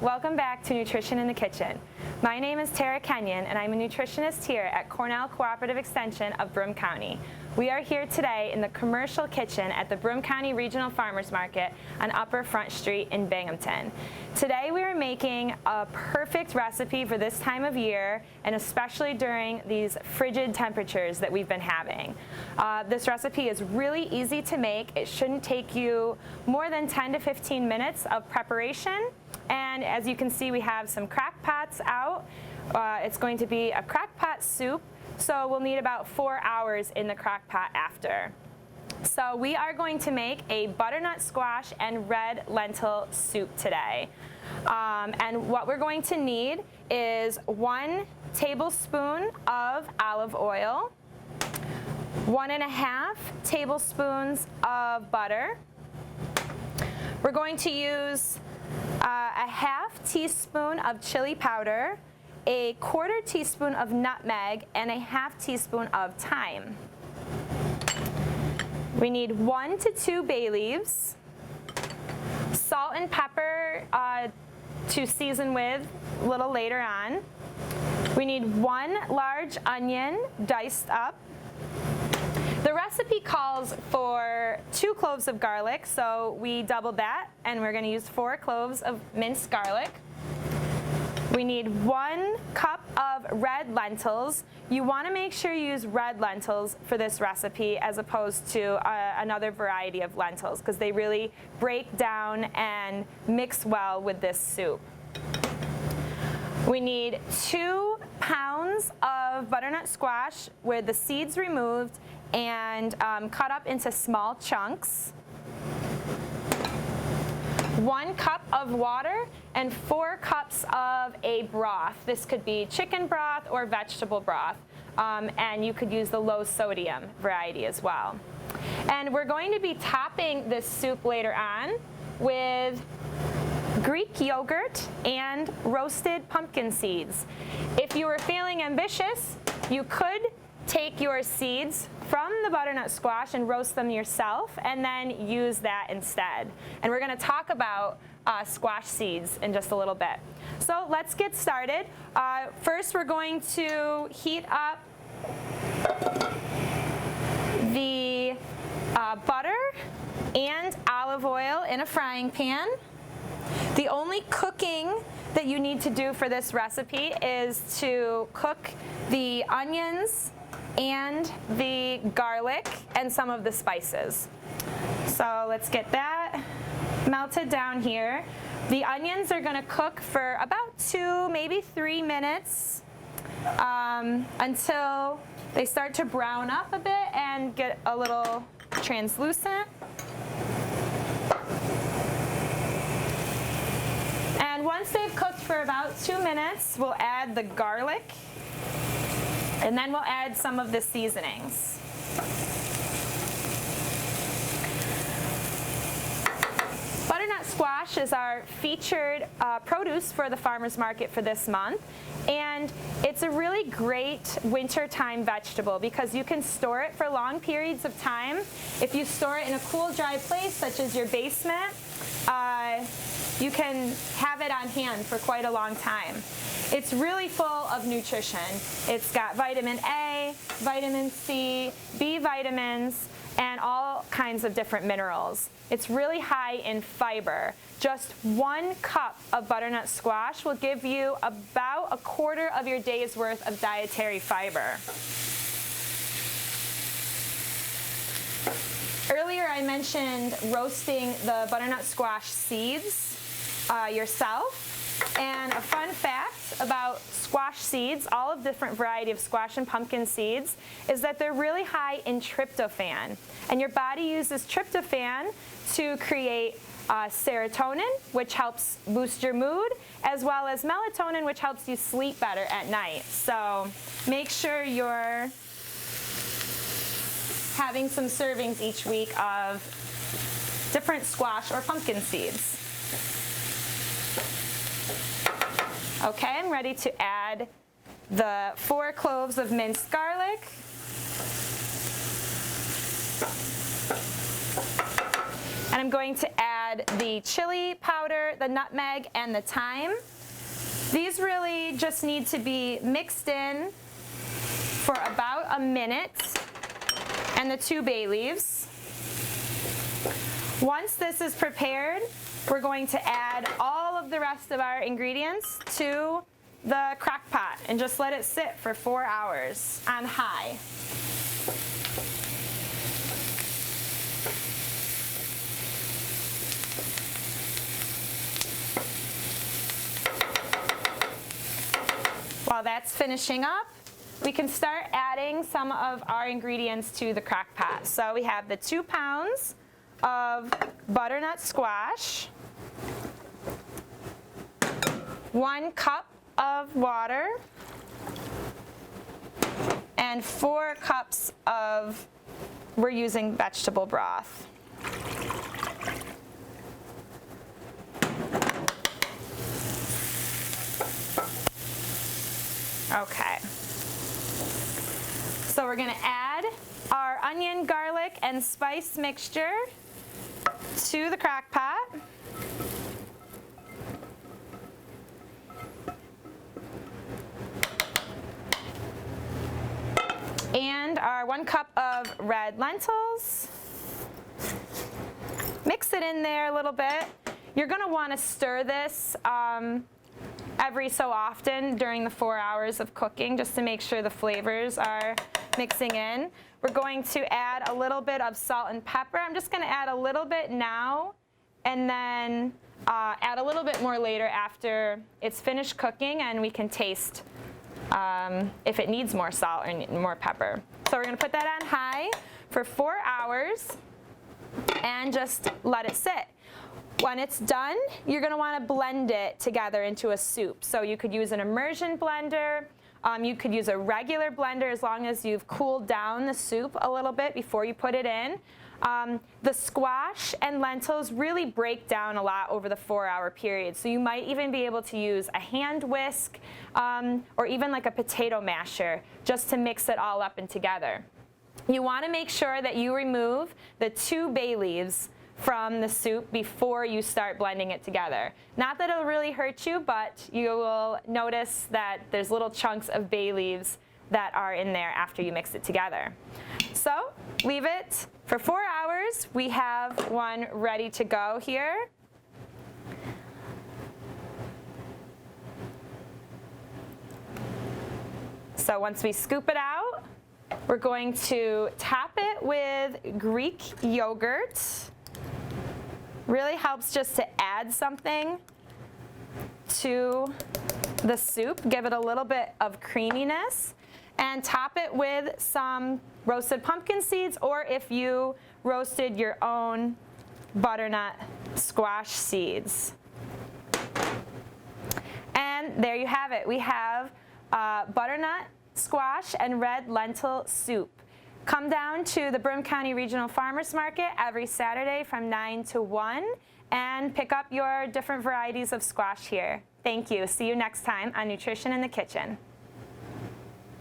Welcome back to Nutrition in the Kitchen. My name is Tara Kenyon and I'm a nutritionist here at Cornell Cooperative Extension of Broome County. We are here today in the commercial kitchen at the Broome County Regional Farmers Market on Upper Front Street in Binghamton. Today we are making a perfect recipe for this time of year and especially during these frigid temperatures that we've been having. This recipe is really easy to make. It shouldn't take you more than 10 to 15 minutes of preparation. And as you can see, we have some crock pots out. It's going to be a crock pot soup, so we'll need about 4 hours in the crock pot after. So we are going to make a butternut squash and red lentil soup today. And what we're going to need is 1 tablespoon of olive oil, 1.5 tablespoons of butter. We're going to use a half teaspoon of chili powder, a 1/4 teaspoon of nutmeg, and a half teaspoon of thyme. We need 1 to 2 bay leaves, salt and pepper to season with a little later on. We need 1 large onion diced up. The recipe calls for 2 cloves of garlic, so we doubled that, and we're going to use 4 cloves of minced garlic. We need 1 cup of red lentils. You want to make sure you use red lentils for this recipe as opposed to another variety of lentils because they really break down and mix well with this soup. We need 2 pounds of butternut squash with the seeds removed and cut up into small chunks, 1 cup of water, and 4 cups of a broth. This could be chicken broth or vegetable broth, and you could use the low sodium variety as well. And we're going to be topping this soup later on with Greek yogurt and roasted pumpkin seeds. If you were feeling ambitious, you could take your seeds from the butternut squash and roast them yourself and then use that instead. And we're going to talk about squash seeds in just a little bit. So let's get started. First we're going to heat up the butter and olive oil in a frying pan. The only cooking that you need to do for this recipe is to cook the onions and the garlic and some of the spices. So let's get that melted down here. The onions are going to cook for about 2, maybe 3 minutes until they start to brown up a bit and get a little translucent. And once they've cooked for about 2 minutes, we'll add the garlic, and then we'll add some of the seasonings. Butternut squash is our featured produce for the farmers market for this month, and it's a really great wintertime vegetable because you can store it for long periods of time. If you store it in a cool, dry place such as your basement, you can have it on hand for quite a long time. It's really full of nutrition. It's got vitamin A, vitamin C, B vitamins, and all kinds of different minerals. It's really high in fiber. Just 1 cup of butternut squash will give you about 1/4 of your day's worth of dietary fiber. Earlier I mentioned roasting the butternut squash seeds yourself. And a fun fact about squash seeds, all of different variety of squash and pumpkin seeds, is that they're really high in tryptophan. And your body uses tryptophan to create serotonin, which helps boost your mood, as well as melatonin, which helps you sleep better at night. So make sure you're having some servings each week of different squash or pumpkin seeds. Okay, I'm ready to add the 4 cloves of minced garlic. And I'm going to add the chili powder, the nutmeg, and the thyme. These really just need to be mixed in for about a minute, and the 2 bay leaves. Once this is prepared, we're going to add all of the rest of our ingredients to the crock pot and just let it sit for 4 hours on high. While that's finishing up, we can start adding some of our ingredients to the crock pot. So we have the 2 pounds of butternut squash, 1 cup of water, and 4 cups of, we're using vegetable broth. Okay. So we're going to add our onion, garlic, and spice mixture to the crock pot. And our 1 cup of red lentils. Mix it in there a little bit. You're going to want to stir this every so often during the 4 hours of cooking, just to make sure the flavors are mixing in. We're going to add a little bit of salt and pepper. I'm just going to add a little bit now and then add a little bit more later after it's finished cooking, and we can taste if it needs more salt or more pepper. So we're going to put that on high for 4 hours and just let it sit. When it's done, you're going to want to blend it together into a soup. So you could use an immersion blender. You could use a regular blender as long as you've cooled down the soup a little bit before you put it in. The squash and lentils really break down a lot over the 4-hour period. So you might even be able to use a hand whisk or even like a potato masher just to mix it all up and together. You want to make sure that you remove the 2 bay leaves from the soup before you start blending it together. Not that it'll really hurt you, but you will notice that there's little chunks of bay leaves that are in there after you mix it together. So leave it for 4 hours. We have one ready to go here. So once we scoop it out, we're going to top it with Greek yogurt. Really helps just to add something to the soup, give it a little bit of creaminess, and top it with some roasted pumpkin seeds, or if you roasted your own butternut squash seeds. And there you have it. We have butternut squash and red lentil soup. Come down to the Broome County Regional Farmers Market every Saturday from 9 to 1 and pick up your different varieties of squash here. Thank you. See you next time on Nutrition in the Kitchen.